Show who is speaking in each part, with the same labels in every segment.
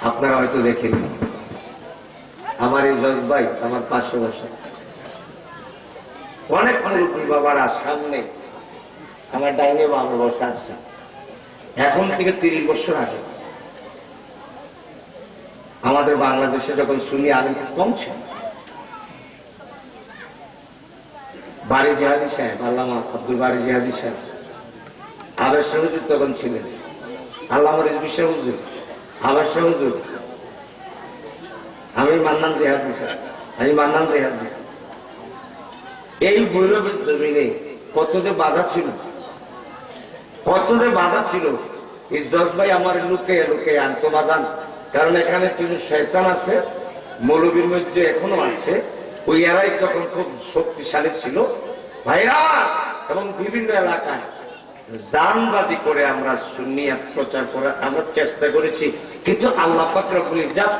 Speaker 1: আপনারা হয়তো দেখেন। আমার এই জজ ভাই আমার পাশে বসে, অনেক মুরব্বী বাবারা সামনে আমার ডাইনে বামে বসে আসছে। এখন থেকে 30 বছর আগে আমাদের বাংলাদেশে যখন সুন্নি আলেম কম ছিল, বারী জিহাদি সাহেব, আল্লামা আব্দুল বারী জিহাদি সাহেব, আবেদ শাহ হুজুর তখন ছিলেন, আল্লামা রিজভী শাহ হুজুর, আবেদ শাহ হুজুর, আমি মান্নান জিহাদি সাহেব, আমি মান্নান জিহাদি। এই ভৈরবের জমিনে কত যে বাধা ছিল, কত যে বাধা ছিল। এই জজ ভাই আমার লুকে লুকে আনতো বাজান, কারণ এখানে কিছু শয়তান আছে, মৌলবীর মধ্যে এখনো আছে, ওই এরাই তখন খুব শক্তিশালী ছিল ভাইরা। এবং বিভিন্ন এলাকায় জানবাজি করে আমরা সুন্নিয়াত প্রচার করে আমরা চেষ্টা করেছি, কিন্তু আল্লাহ পাক রব্বুল ইজ্জত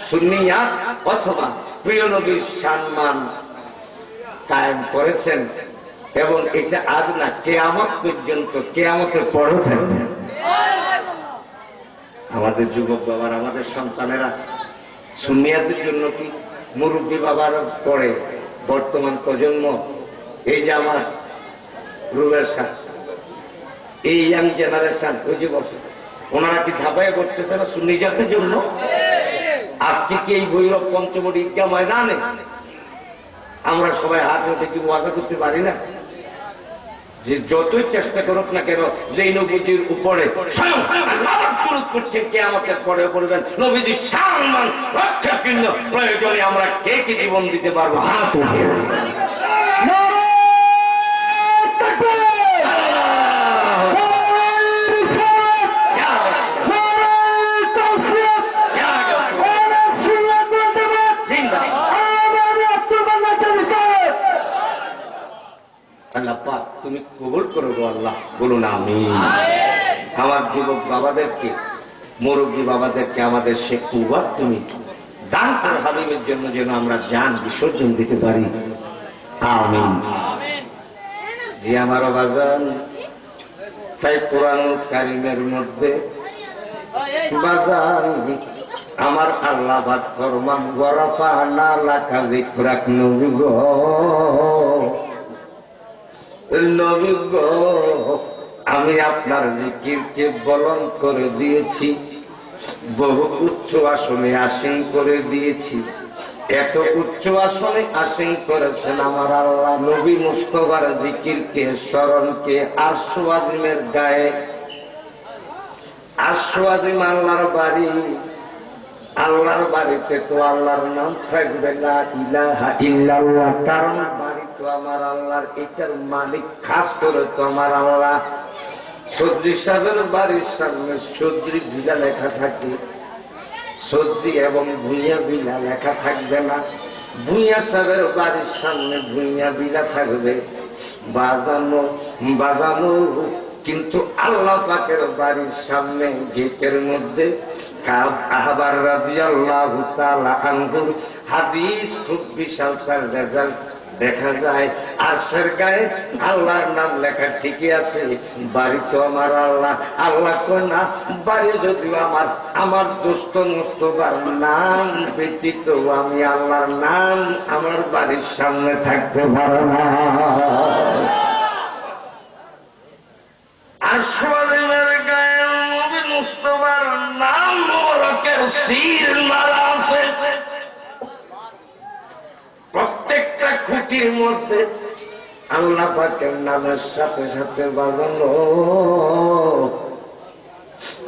Speaker 1: সুন্নিয়াত অথবা প্রিয় নবীর সম্মান কায়েম করেছেন, এবং এটা আজ না, কিয়ামত পর্যন্ত, কিয়ামতের পরেও থাকবে। আমাদের যুবক বাবার, আমাদের সন্তানেরা সুন্নিয়াতের জন্য কি মুরব্বী বাবার পরে বর্তমান প্রজন্ম, এই যে আমার রুবের সাথ, এই ইয়াং জেনারেশন, ওই যে বসে, ওনারা কি ঝাঁপাইয়া করতেছে না সুন্নিয়াতের জন্য? আজকে কি এই ভৈরব পঞ্চবটি ঈদগাহ ময়দানে আমরা সবাই হাত হাতে কি ওয়াদা করতে পারি না যে যতই চেষ্টা করুক না কেন, যে নবীজির উপরে করছেন কিয়ামতের পরে বলবেন নবীজির সম্মান রক্ষার জন্য প্রয়োজনে আমরা কে কি জীবন দিতে পারবো? হাত উঠিয়ে তুমি কবুল করো গো আল্লাহ, বলুন আমিন। আমার যুবক বাবাদেরকে, মুরব্বী বাবাদেরকে আমাদের সে কুওয়াত তুমি দান করো হাবিবের জন্য, যেন আমরা জান বিসর্জন দিতে পারি, আমিন। যে আমার বাজান, তাই কোরআন কারীমের মধ্যে বাজান আমার আল্লাহ বাদ ফরমান ওয়ারাফা'না লাকা যিকরাক, নবী গো, নবী গো, আমি আপনার জিকিরকে বলন করে দিয়েছি, বহু উচ্চ আসনে আসীন করে দিয়েছি। এত উচ্চ আসনে আসীন করেছেন আমার আল্লাহ নবী মুস্তাফার জিকিরকে, স্মরণকে আরশ আজিমের গায়ে। আরশ আজিম আল্লাহর বাড়ি, আল্লাহর বাড়িতে তো আল্লাহর নাম থাকবে না, ইলাহা ইল্লাল্লাহ, কারণ বাড়ি তো আমার আল্লাহর, এটার মালিক খাস করে তো আমার আল্লাহ। চৌধুরী সাহেবের বাড়ির সামনে চৌধুরী ভিলা লেখা থাকে, চৌধুরী এবং ভুইয়া ভিলা লেখা থাকবে না। ভুইয়া সাহেবের বাড়ির সামনে ভুইয়া ভিলা থাকবে, বাজানো বাজানো। কিন্তু আল্লাহ পাকের বাড়ির সামনে গেটের মধ্যে কাব আহবার রাদিয়াল্লাহু তাআলা আনহু হাদিস খুব বিশাল তার রেজাল্ট দেখা যায়। আরশের গায়ে আল্লাহর নাম লেখা ঠিকই আছে, বাড়ি তো আমার আল্লাহ। আল্লাহ কয় না, বাড়ি যদিও আমার, আমার দোস্ত মুস্তাফার নাম ব্যতীত আমি আল্লাহর নাম আমার বাড়ির সামনে থাকতে পারে না। আরশ আজিমের গায়ে নবী মুস্তাফার নাম মোবারকের সিল মারা আছে। প্রত্যেকটা খুঁটির মধ্যে আল্লাহ পাকের নামের সাথে সাথে বাজানো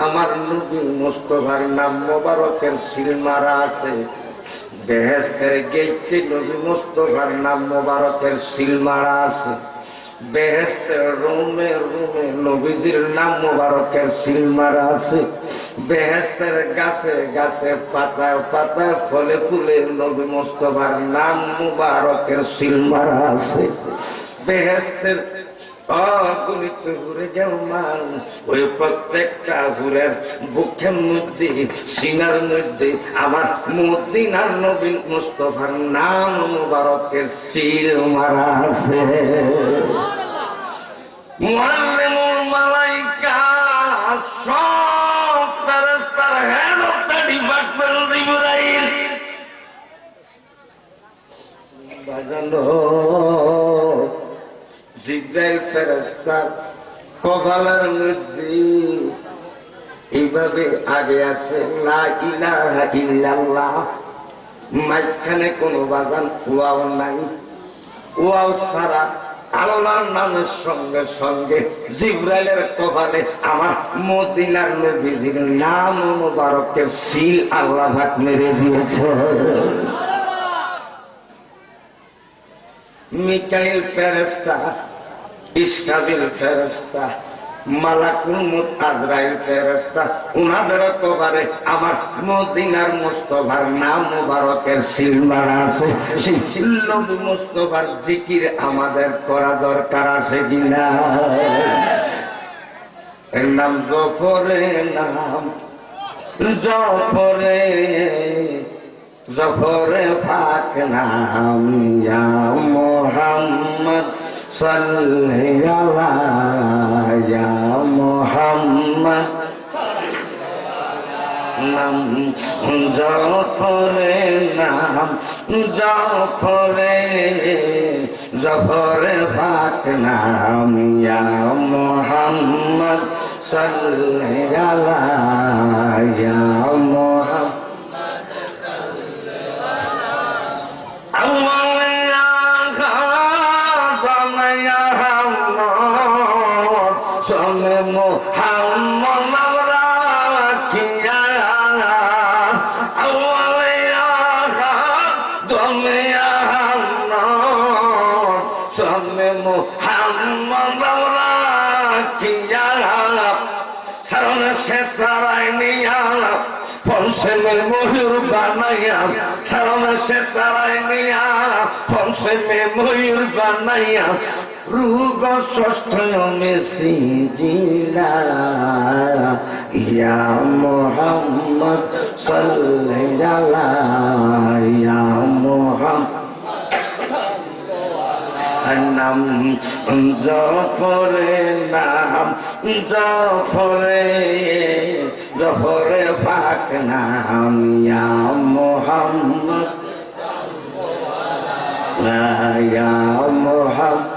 Speaker 1: আমার নবী মুস্তাফার নাম মোবারকের সিল মারা আছে। বেহেশতের গেইটে নবী মুস্তাফার নাম মোবারকের সিল মারা আছে। বেহেশতের রুমে রুমে নবীজির নাম মোবারকের সিল মারা আছে। বেহেশতের গাছে গাছে পাতায় পাতায় ফলে ফুলে নবী মুস্তাফার নাম মোবারকের সিল মারা আছে। বেহেশতের অগণিত হুরে জামান, ওই প্রত্যেকটা হুরের বুকের মধ্যে, সিনার মধ্যে আমার মদিনার নবী মুস্তাফার নাম মোবারকের সিল মারা আছে। মুআল্লিমুল মালায়েকা, সব ফেরেশতার হেড অফ দ্য ডিপার্টমেন্ট বাজানো জিব্রাইল ফেরেশতার কপালের মধ্যে এইভাবে আগে আছে লা ইলাহা ইল্লাল্লাহ, মাঝখানে কোনো বাজান ওয়াও নাই। ওয়াও ছাড়া আল্লাহর নামের সঙ্গে সঙ্গে জিব্রাইলের কপালে আমার মদিনার নবীজির নাম মুবারকের সিল আল্লাহ পাক মেরে দিয়েছে। মিকাইল ফেরেশতা, ইসরাফিল ফেরেশতা, মালাকুল মউত আজরাইল ফেরেশতা, উনাদের কপালে আমার মদিনার মুস্তাফার নাম মুবারকের সিল মারা আছে। সেই নবী মুস্তাফার জিকির আমাদের করা দরকার আছে কিনা? এর নাম জফরে, নাম জফরে, জফরে পাক নাম ইয়া মুহাম্মদ সাল্লাল্লাহু আলাইহি ইয়া মুহাম্মদ নাম জফরে, নাম জফরে, জফরে পাক নাম ইয়া মুহাম্মদ সাল্লাল্লাহু আলাইহি ইয়া মুহাম্মদ ময়ূর বানাইয়া সারা সে তারাই নিয়া ফলসে ময়ূর বানাইয়া রুগ ষষ্ঠ মেসি জিলা ইয়া মুহাম্মদ সাল্লাল্লাহু ইয়া মুহাম্মদ নাম জফরে, নাম জফরে, জফরে পাক নাম ইয়া মুহাম্মদ ইয়া মুহাম্মদ।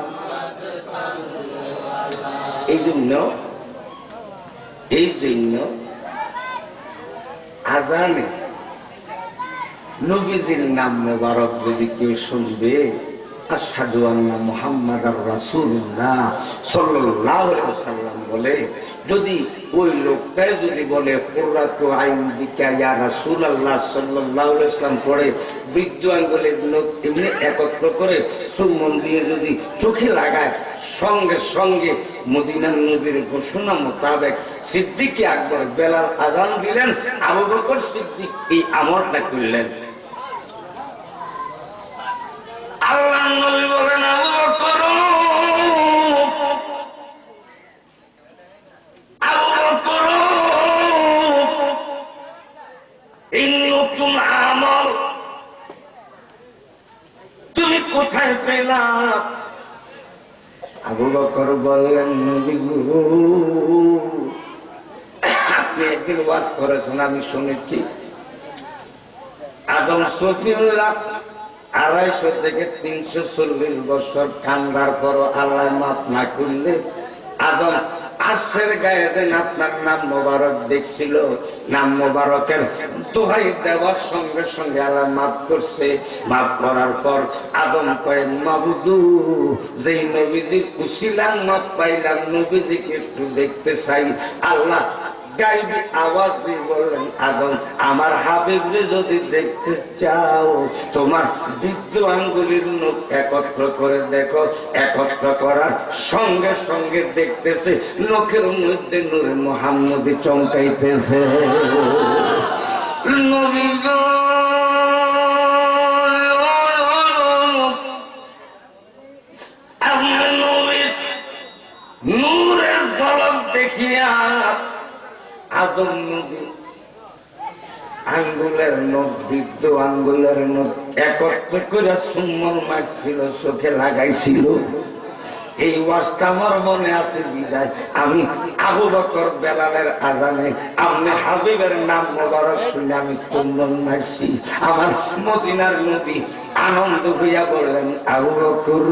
Speaker 1: এই জন্য আজানে নবীজির নাম মোবারক যদি কেউ শুনবে, আশহাদু আন্না মুহাম্মাদার রাসূলুল্লাহ সাল্লাল্লাহু আলাইহি ওয়াসাল্লাম বলে, যদি ওই লোকটাই যদি বলে কুররাতু আইনি বিকা ইয়া রাসূলুল্লাহ সাল্লাল্লাহু আলাইহি ওয়াসাল্লাম পড়ে, বৃদ্ধ আঙ্গুলের নখ এমনি একত্র করে চুম্বন দিয়ে যদি চোখে লাগায়, সঙ্গে সঙ্গে মদিনার নবীর ঘোষণা মোতাবেক সিদ্দিক আকবর বেলাল আজান দিলেন, আবু বকর সিদ্দিক এই আমলটা করলেন। আল্লাহ নবী বলেন, আবু বকর, আবু বকর, এই নতুন আমল তুমি কোথায় পেলা? আবু বকর বললেন, নবী গো, আপনি একদিন ওয়াজ করেছেন, আমি শুনেছি। আদম সফিউল্লাহ 250 থেকে 340 বছর কান্দার পর আল্লাহ মাফ না করলে আদম আশের গায়ে দেন আপনার নাম মোবারক দেখছিল, নাম মোবারকের দোহাই দেওয়ার সঙ্গে সঙ্গে আল্লাহ মাফ করছে। মাফ করার পর আদম কয়, মাবুদু, যেই নবীজির উসিলা মাফ পাইলাম, নবীজিকে একটু দেখতে চাই। আল্লাহ গাইবি আওয়াজ দিয়ে বললেন, আদম, আমার হাবিবরে যদি দেখতে চাও, তোমার বৃদ্ধ আঙ্গুলির নখ একত্র করে দেখো। একত্র করার সঙ্গে সঙ্গে দেখতেছে নখের মধ্যে নূরে মুহাম্মদি চমকাইতেছে। নবী গো, আপনি নবীর নূরের ঝলক দেখিয়া আদম নবী আঙ্গুলের নখ, বৃদ্ধ আঙ্গুলের নখ একত্র করে চুম্বন মারছিল, চোখে লাগাইছিল। এই ওয়াজটা আমার মনে আছে বিদায় আমি আবু বকর বেলালের আজানে আপনি হাবিবের নাম মোবারক শুনে আমি চুম্বন মারছি। আমার মদিনার নবী আনন্দ হইয়া বললেন, আবু বকর,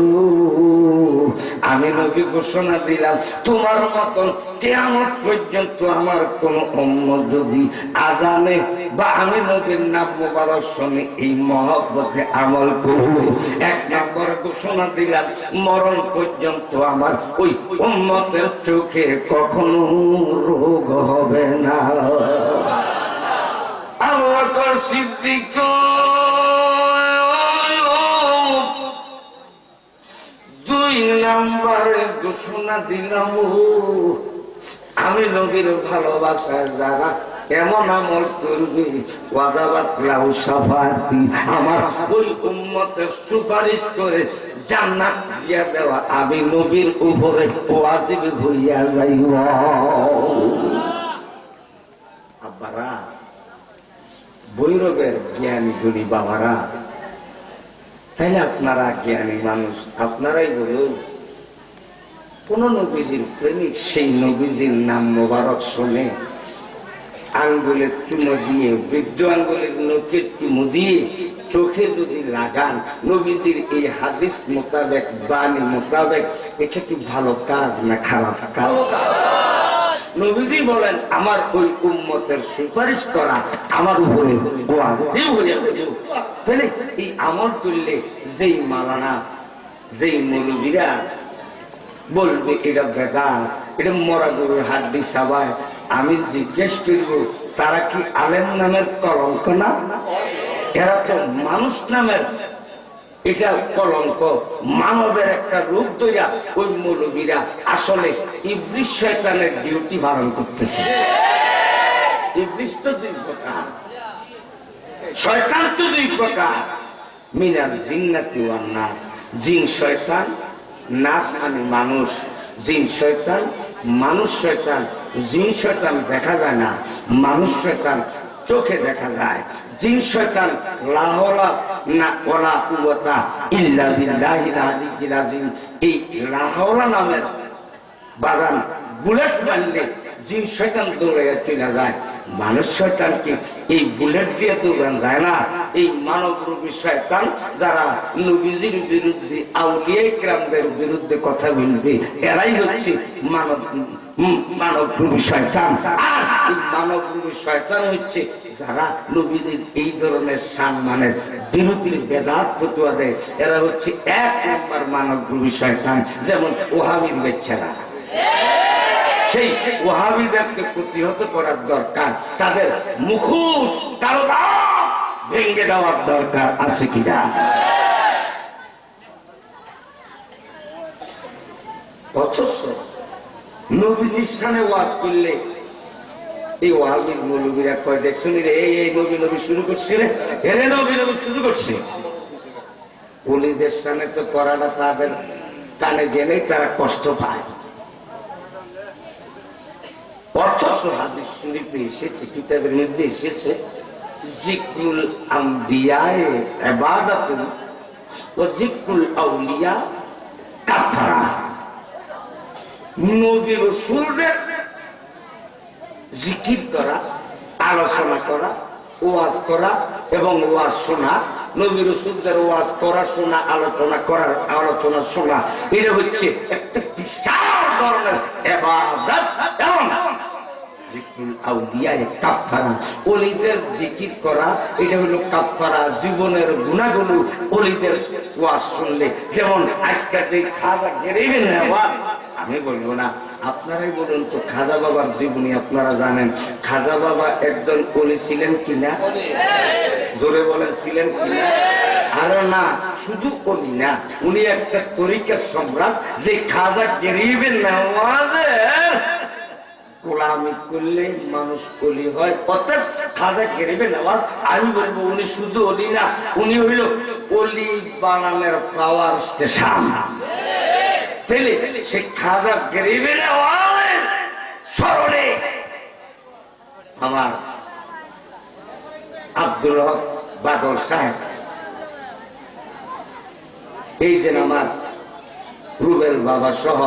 Speaker 1: আমি নবী ঘোষণা দিলাম তোমার মতন কিয়ামত পর্যন্ত আমার কোন উম্মত যদি আজানে বা আমি নবীর নাম মোবারক শুনে এই মহব্বতে আমল করব, এক নম্বর ঘোষণা দিলাম মরণ পর্যন্ত আমার ওই উম্মতের চোখে কখনো রোগ হবে না। আবু বকর সিদ্দিক দুই নম্বরে ঘোষণা দিলাম, আমি নবীর ভালোবাসায় যারা এমন আমল করবে আমার ওই উম্মতের সুপারিশ করে জান্নাত দিয়া দেওয়া আমি নবীর উপরে ওয়াজিব হইয়া যাইব। আব্বারা, বৈরবের জ্ঞানী গুণী বাবারা, তাইলে আপনারা জ্ঞানী মানুষ, আপনারাই বলুন, কোন নবীজির প্রেমিক সেই নবীজির নাম মোবারক শুনে আঙ্গুলের চুমো দিয়ে, বৃদ্ধ আঙ্গুলের নখের চুমো দিয়ে চোখে যদি লাগান নবীজির এই হাদিস মোতাবেক, বাণী মোতাবেক, এটা কি ভালো কাজ না খারাপ কাজ? নবীজি বলেন আমার ওই উম্মতের সুপারিশ করা আমার উপরে ওয়াজিব হয়ে গেল। তাহলে এই আমল করলে যেই মালানা, যেই মৌলবীরা বলবে এটা বেদাত, এটা মরা গরুর হাড্ডি সাবায়, আমি জিজ্ঞেস করব তারা কি আলেম নামের কলঙ্ক না? এরা তো মানুষ নামের, এটা কলঙ্ক, মানবের একটা রূপ ধরিয়া ওই মৌলবীরা আসলে ইবলিস শয়তানের ডিউটি পালন করতেছে। ইবলিস তো দুই প্রকার, শয়তান তো দুই প্রকার, মিনাল জিন্নাতি ওয়ান নাস। জিন শয়তান, নাস মানে মানুষ। জিন শয়তান, মানুষ শয়তান। জিন শয়তান দেখা যায় না, মানুষ শয়তান চোখে দেখা যায়। জিন শয়তান লা হাওলা ওয়ালা কুওয়াতা ইল্লা বিল্লাহিল আলিয়্যিল আযীম, এই লা হাওলা নামের বাজান বুলেট মারলে জিন শয়তান দৌড়ে চলে যায়। মানুষ শয়তানকে এই বুলেট দিয়ে দৌড়ান যায় না। এই মানব রূপী শয়তান যারা নবীজির বিরুদ্ধে, আউলিয়া কিরামদের বিরুদ্ধে কথা বলবে, এরাই হচ্ছে মানব রূপী শয়তান। আর এই মানব রূপী শয়তান হচ্ছে যারা নবীজির এই ধরনের সম্মানের বিরুদ্ধে বেদাত ফতোয়া দেয়, এরা হচ্ছে এক নম্বর মানব রূপী শয়তান। যেমন ওহাবীর বাচ্চারা, সেই ওহাবীদেরকে প্রতিহত করার দরকার, তাদের মুখোশ কালো দাগ ভেঙে দেওয়ার দরকার আছে কিনা? অথচ নবীজির সামনে ওয়াজ করলে এই ওয়াহাবীর মৌলবীরা কয়, দেখছনি রে, এই নবী নবী শুরু করছে রে, এরে নবী নবী শুরু করছে। ওলিদের সামনে তো করাটা তাদের কানে গেলেই তারা কষ্ট পায়। অথচ হাদিস শরীফে এসেছে, কিতাবের মধ্যে এসেছে, যিকরুল আম্বিয়ায়ে ইবাদাতুন ওয়া যিকরুল আউলিয়া কাফারা। নবী রাসূলদের জিকির করা, আলোচনা করা, ওয়াজ করা এবং ওয়াজ শোনা, নবী রাসূলদের ওয়াজ করা, শোনা, আলোচনা করার, আলোচনা শোনা, এটা হচ্ছে একটা বিশাল ধরনের ইবাদত। এবং যিকরুল আউলিয়ায়ে কাফারা, ওলিদের জিকির করা, এটা হলো কাফারা, জীবনের গুনাহগুলো ওলিদের ওয়াজ শুনলে। যেমন আজকে যে খাজা গেরিবে নেওয়া, আমি বলবো না, আপনারাই বলুন তো, খাজা বাবার জীবনী আপনারা জানেন। খাজা বাবা একজন ওলি ছিলেন কিনা? জোরে বলেন, ছিলেন কিনা? আরে না, শুধু ওলি না, উনি একটা তরিকার সম্রাট। যে খাজা গেরিবে নেওয়াজের গোলামি করলে মানুষ ওলি হয়, অর্থাৎ খাজা গেরিবে নেওয়াজ, আমি বলবো উনি শুধু ওলি না, উনি হইল ওলি বানানোর পাওয়ার স্টেশন। সে খাজা গরিবের স্মরণে আমার আব্দুল হক বাদল সাহেব, এই যে আমার রুবেল বাবা সহ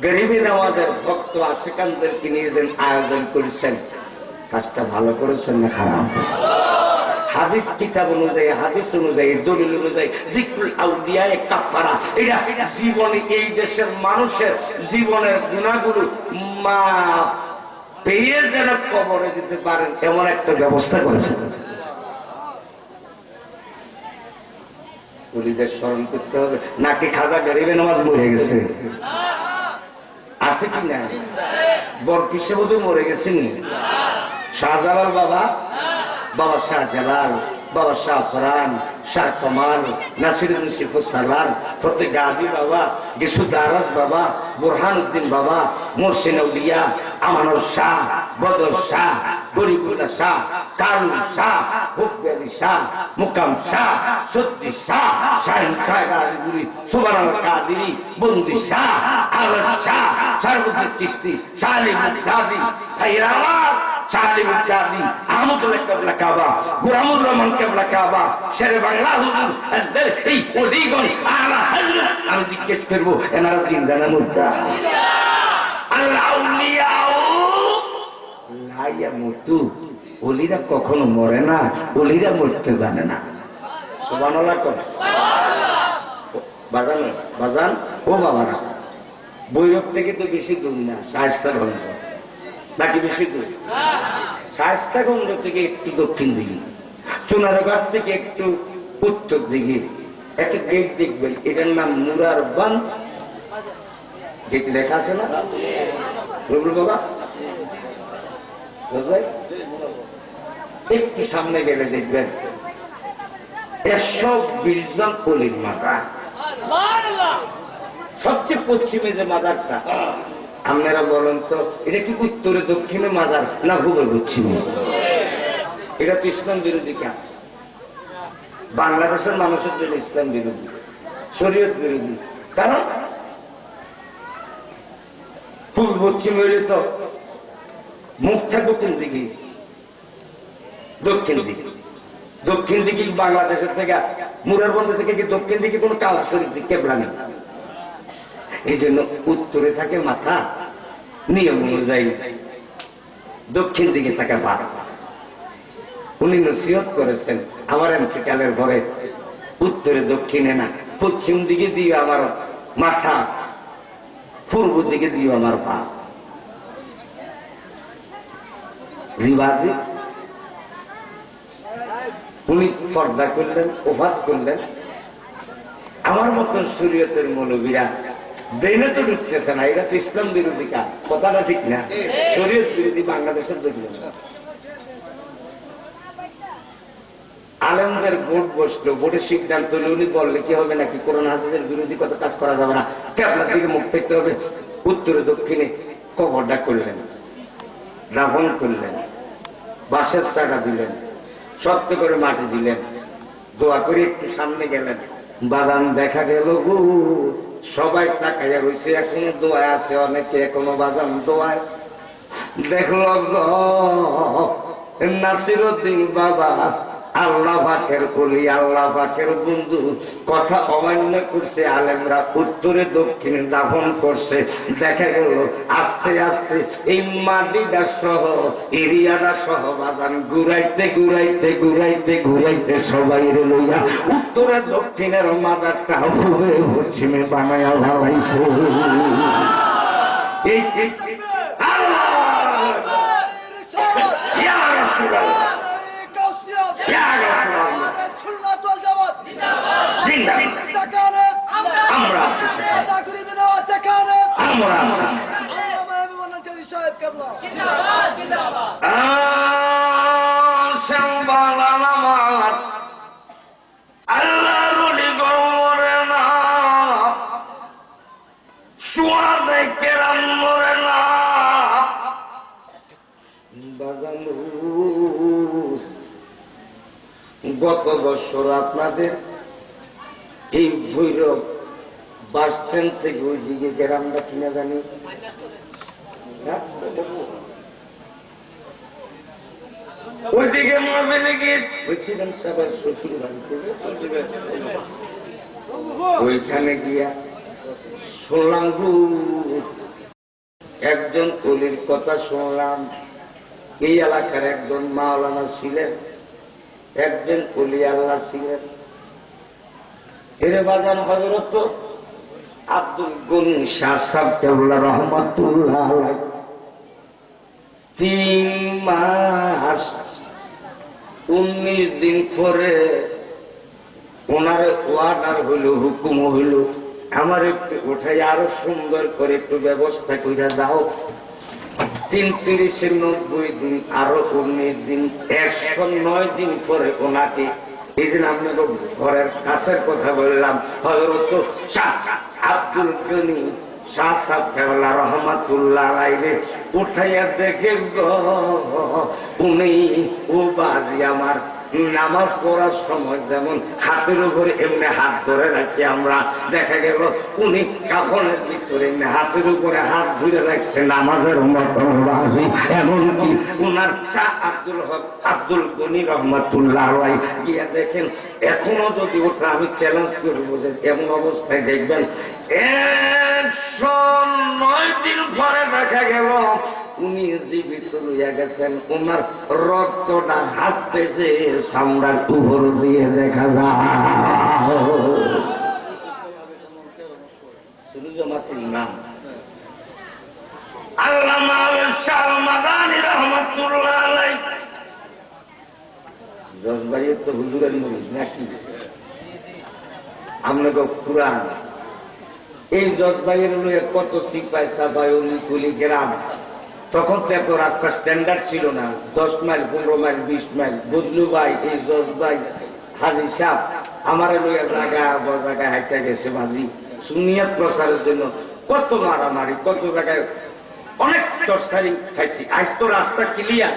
Speaker 1: গরিবী নামাজের ভক্ত আশিকানদেরকে নিয়ে যে আয়োজন করেছেন, কাজটা ভালো করেছেন না খারাপ? হাদিস কিতাব অনুযায়ী, হাদিস অনুযায়ী, দলিল অনুযায়ী যিকরুল আউলিয়া কাফারা, এটা জীবনে এই দেশের মানুষের জীবনের গুনাহগুলো মা পেয়ে যেন কবরে দিতে পারেন এমন একটা ব্যবস্থা করেছে। ওলিদের স্মরণ করতে হবে। নাকি খাজা গরিবে নামাজ মরে গেছে? আছে কি না? বরকিসে বোধহয় মরে গেছেন। শাহজালাল বাবা, বাবা শাহজালাল, বাবা শাহ ফরান, শাহ কমাল, নাসিরুদ্দিন শিফুসালার, ফতে গাজী বাবা, গিসুদারত বাবা, বুরহানুদ্দিন বাবা, মোহসিন আউলিয়া, আমানুর শাহ, বদর শাহ, গরিবুল্লাহ শাহ, কারুল শাহ, হুব্বে আলী শাহ, মুকাম শাহ, সদ্দি শাহ, শাহিন শাহ গাজীপুরি, সুবহানাল কাদিরি, বন্দি শাহ, আলম শাহ, সরবুদ্দিন চিশতি, শালিম মুক্তাদি, ভাইরামার শালিম মুক্তাদি, আহমদুল্লাহ কেবলা কাবা, গোলামুর রহমান কেবলা কাবা, শেরে বাংলা হুজুর, এই ওলিগণ আলা হযরত। আমি জিজ্ঞেস করবো এনারা জিন্দা না মুর্দা? আল্লাহ আউলিয়াউ লা ইয়ামুতু, ওলিরা কখনো মরে না, ওলিরা মরতে জানে না। সুবহানাল্লাহ। বাজান বাজান ও বাবারা, বৈরব থেকে তো বেশি দূর না শায়েস্তাগঞ্জ, নাকি বেশি দূর? শায়েস্তাগঞ্জ থেকে একটু দক্ষিণ দিকে, চুনারঘাট থেকে একটু উত্তর দিকে একটা গেট দেখবেন, এটার নাম মুরারবান গেট লেখা আছে না বাবা? একটু সামনে গেলে দেখবেন 120 জন ওলির মাজার। সবচেয়ে পশ্চিমে যে মাজারটা, আপনারা বলেন তো এটা কি উত্তরে দক্ষিণে মাজার না পূর্বে পশ্চিমে? এটা তো ইসলাম বিরোধী কেন? বাংলাদেশের মানুষের জন্য ইসলাম বিরোধী, শরীয়ত বিরোধী। কারণ পূর্ব পশ্চিম হইলে তো মুখ থাকবো কোন দিকে? দক্ষিণ দিকে। দক্ষিণ দিকে বাংলাদেশের থেকে মুরারবন্দ থেকে কি দক্ষিণ দিকে কোন কালা শরীর দিকে কেবলা নেই। এই জন্য উত্তরে থাকে মাথা, নিয়ম অনুযায়ী দক্ষিণ দিকে থাকে ভালো। উনি নসিহত করেছেন আমার এন্তেকালের ঘরে উত্তরে দক্ষিণে না, পশ্চিম দিকে দিও আমার মাথা, পূর্ব দিকে দিও আমার পা। রিবাজি উনি পর্দা করলেন, ওফাত করলেন। আমার মতন শরীয়তের মৌলবীরা ব্রেনে তো ঢুকতেছে না, এটা তো ইসলাম বিরোধী কাজ। কথাটা ঠিক না? শরীয়ত বিরোধী বাংলাদেশের দেখলেন। আলেমদের ভোট বসলো, ভোটের সিদ্ধান্ত উনি বললে কি হবে নাকি কোরআন হাদিসের বিরোধী কত কাজ করা যাবে না, কেবলার দিকে মুখ থাকতে হবে। উত্তরে দক্ষিণে কবরটা করলেন, দাফন করলেন, বাঁশের চাকা দিলেন, শক্ত করে মাটি দিলেন, দোয়া করে একটু সামনে গেলেন। বাগান দেখা গেল গো, সবাই তাকাইয়া রয়েছে, এখনো দোয়ায় আছে অনেকে, এখনো বাগান দোয়ায়। দেখলো গো নাসিরুদ্দিন বাবা, আল্লাহ পাকের কলি, আল্লাহ পাকের বন্ধু, কথা অমান্য করছে। আলেমরা উত্তরে দক্ষিণে দাফন করছে। দেখা গেল আস্তে আস্তে এই মাটিটা সহ, এরিয়াটা সহ বাগান ঘুরাইতে ঘুরাইতে ঘুরাইতে ঘুরাইতে সবাই লইয়া উত্তরে দক্ষিণের মাদারটা পূর্বে পশ্চিমে বানায়া ভালাইছে। এই গত বছর আপনাদের এই ভৈরব বাস স্ট্যান্ড থেকে ওইদিকে গ্রামটা কিনা জানি, ওইদিকে মোবাইলে গিয়ে প্রেসিডেন্ট সাহেবের শ্বশুর বাড়িতে, ওইখানে গিয়া শুনলাম একজন অলির কথা শুনলাম। এই এলাকার একজন মাওলানা ছিলেন, একজন ওলি আল্লাহ ছিলেন। এর বাজান হযরত আব্দুল গনি শাহ সাহেব কেবলা রহমাতুল্লাহ আলাইহি 3 মাস 19 দিন পরে ওনার ওয়ার্ডার হইল, হুকুম হইল, আমার একটু উঠাই আরো সুন্দর করে একটু ব্যবস্থা করে দাও। ৩০-৯০ দিন আরো 19 দিন 109 দিন পরে ওনাকে, এই যে আপনার ঘরের কাছের কথা বললাম, হযরত শাহ আব্দুল গনি শাহ সাহেব কেবলা রহমাতুল্লাহ আলাইহি উঠাইয়া দেখে উনি ও বাজি আমার নামাজ পড়ার সময় যেমন হাতের উপরে এমনি হাত ধরে রাখি আমরা, দেখা গেল উনি কাফনের ভিতরে এমনি হাতের উপরে হাত ধরে রাখছে নামাজের মতো। এমনকি উনার শাহ আব্দুল হক আব্দুল গনি রহমাতুল্লাহ আলাইহি গিয়া দেখেন এখনো যদি ওটা আমি চ্যালেঞ্জ করব যে এমন অবস্থায় দেখবেন 109 দিন পরে দেখা গেল উনি জীবিত রইয়া গেছেন। ওনার রক্তটা হাত পেয়েছে সামরার উপর দিয়ে দেখা যায়। সুরুজমাতির নাম আল্লামা শাহ মাদানী রহমাতুল্লাহ আলাইহি। জজবাইয়ের তো হুজুরের মুরিদ নাকি? আপনাকে কুরআন এই জজবাইয়ের লয়ে কত সিপাই সাপাই কুলি গ্রাম, তখন তো এত রাস্তা স্ট্যান্ডার্ড ছিল না, 10 মাইল 15 মাইল 20 মাইল। বুঝলু ভাই এই জজবাই হাজি সাহেব আমার লইয়া জায়গা হাইটা গেছে বাজি সুনিয়াত প্রচারের জন্য, কত মারামারি, কত জায়গায় অনেক টর্চারিং খাইছি। আজ তো রাস্তা ক্লিয়ার,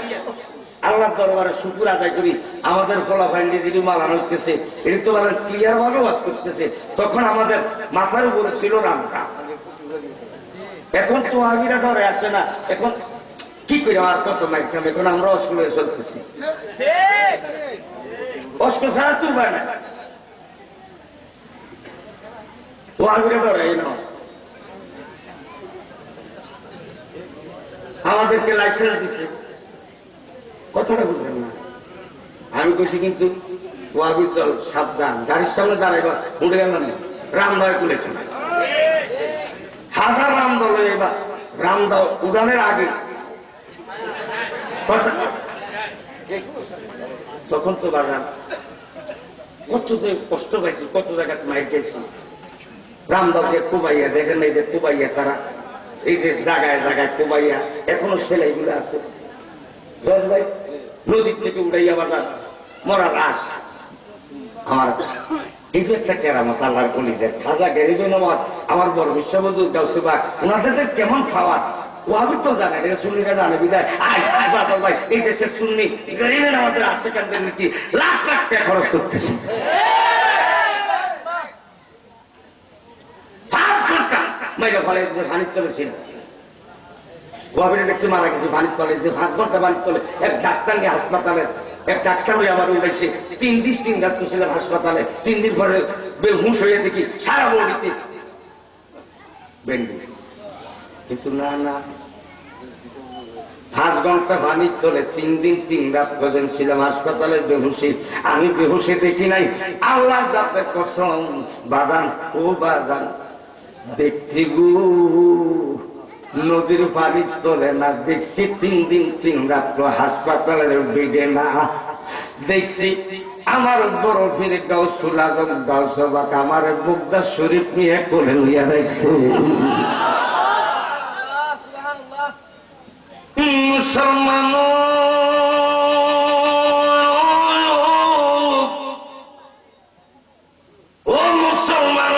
Speaker 1: আল্লাহর দরবারে শুকর আদায় করি। আমাদের ফলাফাইন্ডে যেটি মালানো হইতেছে এটি তো ক্লিয়ার ভাবে ওয়াজ করতেছে। তখন আমাদের মাথার উপরে ছিল রামটা, এখন তো আমিরা ডরে আসে না। এখন কি করে আর কত মাইকাম, এখন আমরা অস্কুল হয়ে চলতেছি, অস্কুল ছাড়া তো উপায় না। ও আমিরা ডরে না, আমাদেরকে লাইসেন্স দিছে, কথাটা বুঝলেন না? আমি কইছি কিন্তু ওয়াবির দল সাবধান, গাড়ির সামনে দাঁড়াইবা উঠে গেলাম রামদায় কুলে চলে হাজার রামদল এবার রামদাও উড়ানের আগে তখন তো বাজার কত কষ্ট পাইছি, কত জায়গায় মাইর গেছি। রামদাওকে কুবাইয়া দেখেন, এই যে কুবাইয়া তারা এই যে জায়গায় জায়গায় কুবাইয়া এখনো সেলাইগুলো আছে। জজ ভাই নদীর থেকে উড়াইয়া বাজার মরা লাশ আমার এইটা একটা কেরামত আল্লাহর ওলিদের। খাজা গরিবে নামাজ আমার বড় বিশ্ববন্ধু গাউসুবা ওনাদের কেমন খাওয়া ও আমি তো জানে, এটা সুন্নিরা জানে বিদায়। ভাই এই দেশের সুন্নি গরিবে নামাজের আশেখানদের নীতি লাখ লাখ টাকা খরচ করতেছে। মাইরা ফলে ভানির তলে ছিল গোয়াবিনে দেখছি মারা গেছে ভানির তলে, যে 5 ঘন্টা ভানির তলে। এক ডাক্তার নিয়ে হাসপাতালে, এক ডাক্তার হয়ে আবার উঠেছে 3 দিন 3 রাত ছিলাম হাসপাতালে। 3 দিন পরে বেহুশ হয়ে দেখি সারা বডিতে ব্যান্ডেজ। কিন্তু না না, 5 ঘন্টা ভানির তলে 3 দিন 3 রাত পর্যন্ত ছিলাম হাসপাতালে বেহুশি। আমি বেহুশে দেখি নাই, আল্লাহ যাতে কসম বাজান ও বাজান দেখছি গু নদীর পানির তোলে না, দেখছি 3 দিন 3 রাত হাসপাতালের বেডে না, দেখছি আমার বড় ফিরে গাউসুল আজম গাউসবাক আমার বুকদা শরীফ নিয়ে কোলে লইয়া রাখছে। মুসলমান ও মুসলমান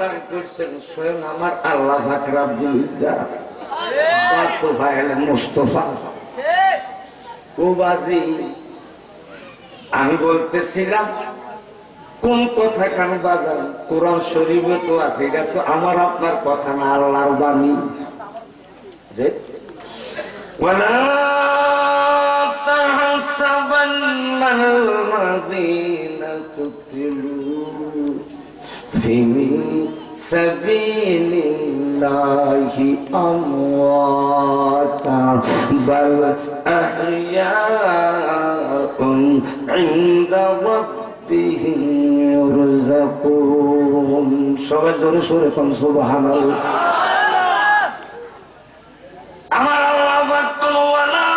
Speaker 1: দান করছেন স্বয়ং আমার আল্লাহ পাক রব্বুল ইজ্জত মুস্তাফা। ও বাজি আমি বলতেছিলাম কোন কথা কান বাজান, কোরআন শরীফে তো আছে, এটা তো আমার আপনার কথা না, আল্লাহর বাণী। যে ওয়ালা তাহসাবান্নাল্লাযীনা কুতিলু ফি সাবিলিল্লাহ লিল্লাহি আমওয়াতা বাল আহইয়াউন ইনদা রাব্বিহিম ইরযাকুন। সবাই জোরে সোরে কোন সুবহানাল্লাহ। আমার আল্লাহ বলেন ওয়ালা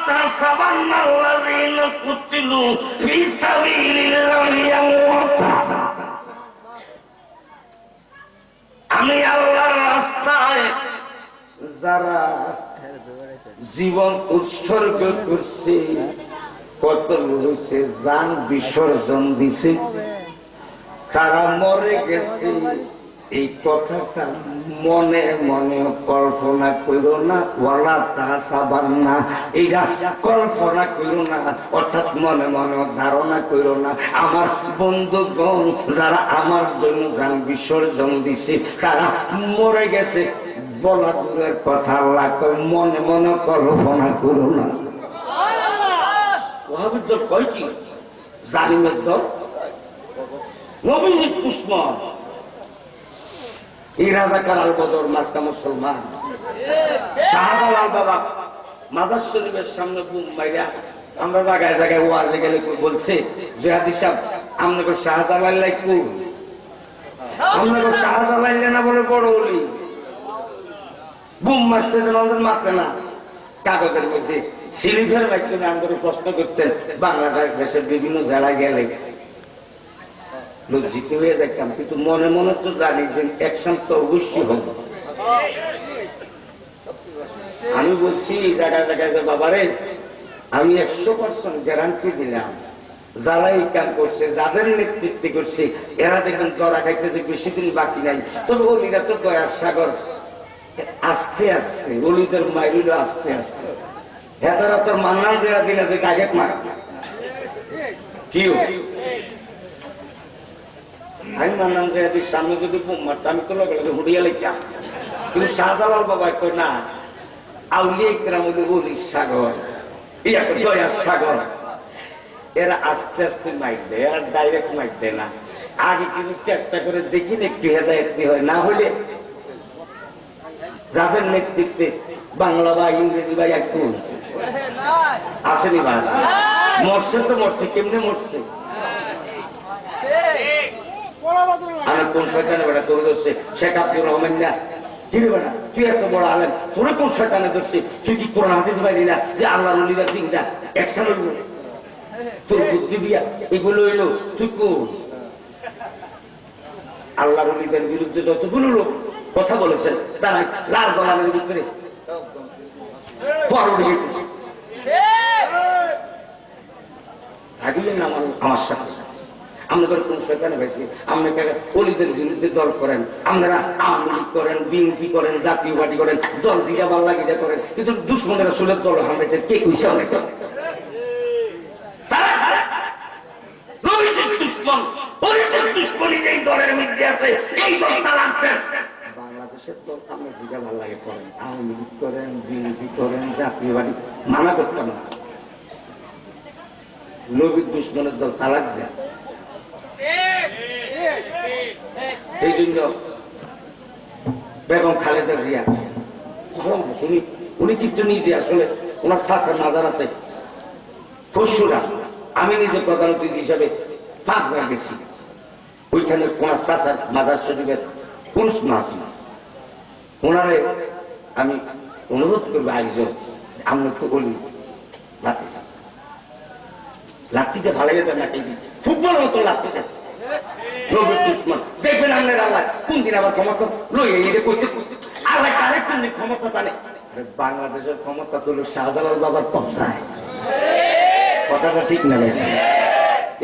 Speaker 1: তাসাবান্নাল্লাযীনা কুতিলু ফি সাবিলিল্লাহি আমওয়াতা। আমি আল্লাহর রাস্তায় যারা জীবন উৎসর্গ করছে, কত হয়েছে, জান বিসর্জন দিছে, তারা মরে গেছে, এই কথাটা মনে মনে কল্পনা করো না। ওয়ালা তাহসাবান্না, এইটা কল্পনা করো না, অর্থাৎ মনে মনে ধারণা করো না। আমার বন্ধুগণ যারা আমার জন্য গান বিসর্জন দিছে তারা মরে গেছে বলা দূরের কথা, আল্লাহ মনে মনে কল্পনা করো না। ওয়াহাবীর দল কয় কি? জালিমের দল, নবীজির দুশমন। এই রাজাকার আল বদর মার্কা মুসলমান। শাহজালাল বাবা মাজার শরীফের সামনে বুম মাইরা, আমরা জায়গায় জায়গায় ওয়াজে গেলে বলছে জিহাদি সাহেব আপনাকে শাহজালাল লাইকু, আপনাকে শাহজালাল না বলে বড় হলি বুম মারছে, আমাদের মারতে না। কাগজের মধ্যে সিলিফের মাধ্যমে আমাদের প্রশ্ন করতেন, বাংলাদেশের বিভিন্ন জেলায় গেলে লজ্জিত হয়ে যাইতাম, কিন্তু মনে মনে তো জানি যে অ্যাকশন তো অবশ্যই হবে। আমি বলছি জায়গায় জায়গায় যে বাবারে আমি 100% গ্যারান্টি দিলাম, যারা এই কাম করছে, যাদের নেতৃত্বে করছে, এরা দেখবেন দরা খাইতেছে, বেশি দিন বাকি নাই। তবে অলিরা তো দয়ার সাগর, আস্তে আস্তে অলিদের মাইল আস্তে আস্তে। হেতারা তোর মান্নার যারা দিলে যে গায়েব মার কি আমি মানলাম যে সামনে যদি বোম মারতো আমি তো লগে লগে হুড়িয়া লেখা। কিন্তু শাহজালাল বাবা কই না, আউলিয়া ইকরাম হলো অলির সাগর, দয়ার সাগর। এরা আস্তে আস্তে মাইক দেয়, এরা ডাইরেক্ট মাইক দেয় না। আগে কিছু চেষ্টা করে দেখি একটু হেদায়েত হয়, না হলে যাদের নেতৃত্বে বাংলা বা ইংরেজি বা স্কুল আসেনি বা মরছে তো মরছে, কেমনে মরছে? আমি কোন শয়তানে বেড়া তোর ধরছে? শেখ আব্দুর রহমান না কিরে বেড়া, তুই এত বড় আলেন, তোরে কোন শয়তানে ধরছে? তুই কি কোরআন হাদিস পাইলি না যে আল্লাহ রলিরা জিন্দা একশন হইল? তোর বুদ্ধি দিয়া এগুলো হইলো, তুই কোন? আল্লাহ রলিদের বিরুদ্ধে যতগুলো লোক কথা বলেছেন তারা লাল দলানের ভিতরে আমার সাথে আপনাদের কোন শয়তানে ভাইছি? আপনাকে অলিদের বিরুদ্ধে দল করেন, আপনারা আওয়ামী লীগ করেন, বিএনপি করেন, জাতীয় পার্টি করেন, দল দিকে বাল্লা গিটা করেন, কিন্তু দুশ্মনের আসলের দল হামলাইতে কে কইসা অনেক বাংলাদেশের দল আমরা দিকে ভাল লাগে করেন, আওয়ামী লীগ করেন, বিএনপি করেন, জাতীয় পার্টি, মানা করতাম না। নবীর দুশ্মনের দল তালাক দেয়। এই জন্য বেগম খালেদা জিয়া উনি কিন্তু নিজে আসলে ওনার শাসের মাজার আছে পরশুরা, আমি নিজে প্রধান অতিথি হিসাবে 5 বার গেছি। ওইখানে ওনার শাসার মাজার শরীফের পুরুষ মাহফিল, ওনারে আমি অনুরোধ করবো আয়োজন, আমরা তো বলি লাঠিতে ভালো যেত না, ফুটবলের মতো লাঠিতে দেখবেন আপনার আল্লাহ কোন দিন আবার ক্ষমতা লইয়ে করতে আল্লাহ কারে কোন দিন ক্ষমতা টানে। বাংলাদেশের ক্ষমতা তো শাহজালাল বাবার কবজায়, কথাটা ঠিক না?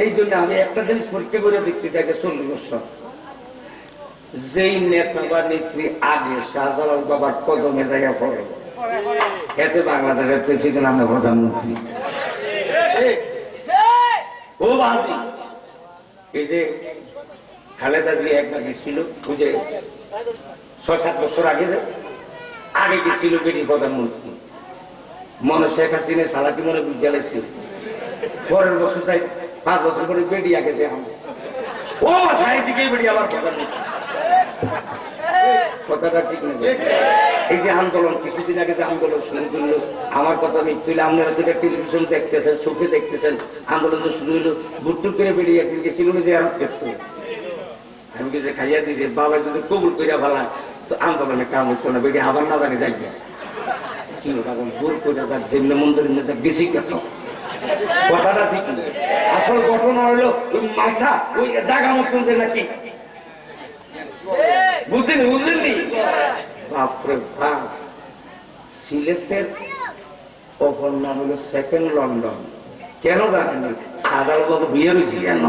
Speaker 1: এই জন্য আমি একটা জিনিস পরীক্ষা করে দেখতে চাই, 40 বছর যেই নেতা বা নেত্রী আগে শাহজালাল বাবার কদমে জায়গা পড়ে, এতে বাংলাদেশের প্রেসিডেন্ট আমরা প্রধানমন্ত্রী। ও বাজি এই যে খালেদা জিয়া একবার গেছিল, বুঝে 6-7 বছর আগে আগে গেছিল বেটি প্রধানমন্ত্রী, মনে শেখ হাসিনা সালাকি মনে বিদ্যালয় ছিল। পরের বছর তাই 5 বছর পরে বেটি আগে দেওয়া ও সাহিত্যিক বেটি আবার প্রধানমন্ত্রী। কথাটা ঠিক না? এই যে আন্দোলন, কিছুদিন আগে যে আন্দোলন শুরু করলো, আমার কথা মিথ্যে হইলে আপনারা যেটা টেলিভিশন দেখতেছেন, চোখে দেখতেছেন, আন্দোলন যে শুরু হইলো, বুট্টু করে বেরিয়ে একদিন গেছিল যে আর ক্ষেত্রে আমি কিছু খাইয়া দিয়েছি, বাবা যদি কবুল করিয়া ফেলা তো আন্দোলনে কাম হইতো না, বেরিয়ে আবার না জানি যাইবে কি ভুল করে তার যেমনি মন্দির বেশি গেছে। কথাটা ঠিক না। আসল ঘটনা হইলো ওই মাথা ওই জায়গা মতন যে নাকি বুঝলেনি বাপরে বাপ। সিলেটের অপর নাম হলো সেকেন্ড লন্ডন। কেন জানেন? সাদাল বাবু বিয়ে রয়েছে কেন?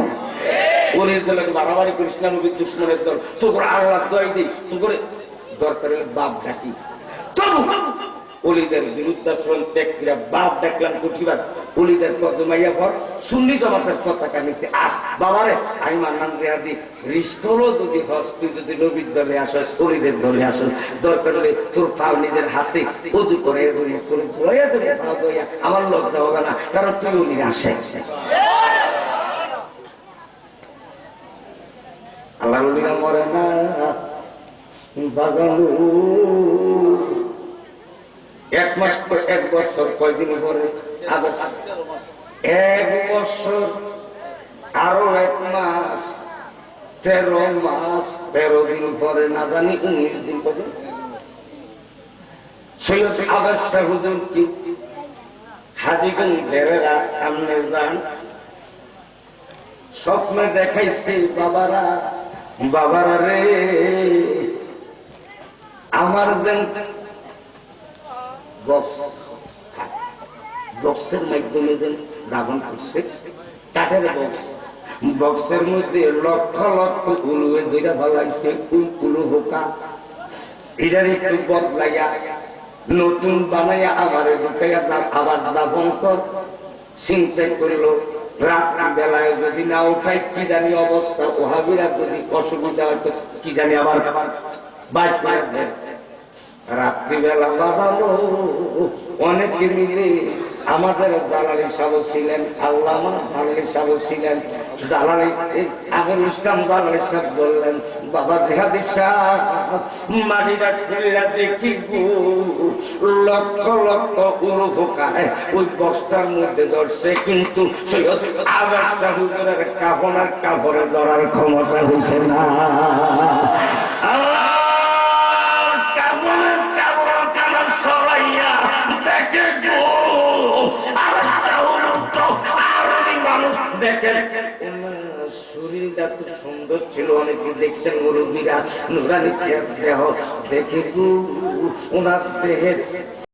Speaker 1: ওরের দল বাড়াবাড়ি করিস না, নবীর দুশ্মনের দল, তো করে আল্লাহ দোয়াই দিই, তো করে দরকার হলে বাপ ডাকি। অলিদের বিরুদ্ধাচরণ ত্যাগ করে বাপ ডাকলাম প্রতিবাদ। অলিদের কদমাইয়া পর সুন্নি জমাতের পতাকা নিচে আস বাবারে, আমি মানলাম যে আদি রিস্টরও যদি হস, তুই যদি নবীর দলে আসস, অলিদের দলে আসস, দরকার হলে তোর পাও নিজের হাতে উজু করে ধোয়া দেবে, পাও ধোয়া, আমার লজ্জা হবে না, কারণ তুই অলির আসে। আল্লাহ অলিরা মরে না বাজালু। এক মাস পর, এক বছর কয়দিন পরে, এক বছর আরো এক মাস, 13 মাস 13 দিন পরে, না জানি 19 দিন পরে সৈয়দ আবার শাহ হুজুর কি হাজিগঞ্জ বেড়েরা সামনে যান, স্বপ্নে দেখাইছে বাবারা, বাবারা রে আমার যেন বক্সের মাধ্যমে যেন দাবন করছে, কাঠের বক্স, বক্সের মধ্যে লক্ষ লক্ষ উলুয়ে দুইটা ভালাইছে, উলু হোকা, এটার একটু বদলাইয়া নতুন বানাইয়া আবার ঢুকাইয়া আবার দাবন কর চিন্তা করলো। রাত্রি বেলায় যদি না উঠাই কি জানি অবস্থা, ওহাবিরা যদি অসুবিধা হয়তো কি জানি আবার বাইক করে দেয়। রাত্রিবেলা বাজালো অনেকে মিলে, আমাদের দালালি সাহেব ছিলেন, আল্লামা দালালি সাহেব ছিলেন, দালালি আজম ইসলাম দালালি সাহেব বললেন, বাবা জিহাদি সাহেব মাটিটা খুলিয়া দেখি লক্ষ লক্ষ উড়ো পোকায় ওই বস্তার মধ্যে ধরছে, কিন্তু সৈয়দ আবার হুজুরের কাফনের কাপড়ে ধরার ক্ষমতা হয়েছে না। দেখেন শরীরটা খুব সুন্দর ছিল, অনেকে দেখছেন মুরব্বীরা নুরানি দেহ দেখে ওনার দেহের